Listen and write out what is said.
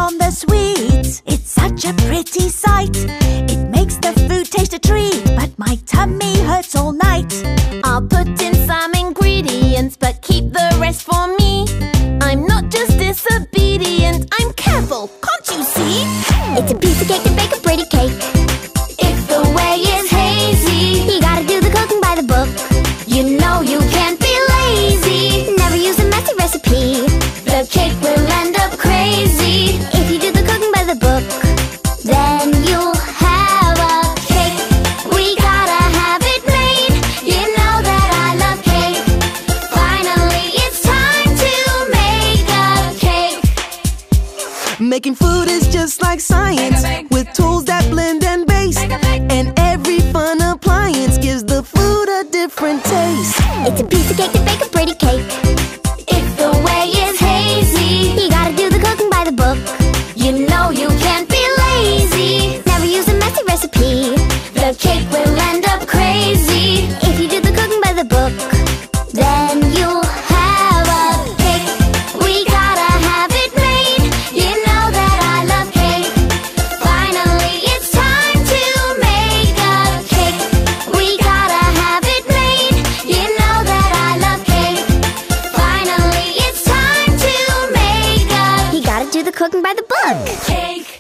on the sweets. It's such a pretty sight. It makes the food taste a treat, but my tummy hurts all night. I'll put in some ingredients, but keep the rest for me. I'm not just disobedient, I'm careful, can't you see? It's a piece of cake to bake a pretty cake. If the way is hazy, You gotta do the cooking by the book. you know you can't be lazy. Never use a messy recipe. The cake will end up crazy. If you do the cooking by the book, Then you'll have a cake. We gotta have it made. You know that I love cake. Finally, it's time to make a cake. Making food is just like science, with tools that blend and base. And every fun appliance gives the food a different taste. it's a piece of cake to bake a pretty cake. If the way is hazy, You gotta do the cooking by the book. you know you can't be lazy. Never use a messy recipe. The cake will end up crazy. If you do the cooking by the book, Then you'll have a cake. We gotta have it made. You know that I love cake. Finally, it's time to make a cake. We gotta have it made. You know that I love cake. Finally, it's time to make a you gotta do the cooking by the book. cake.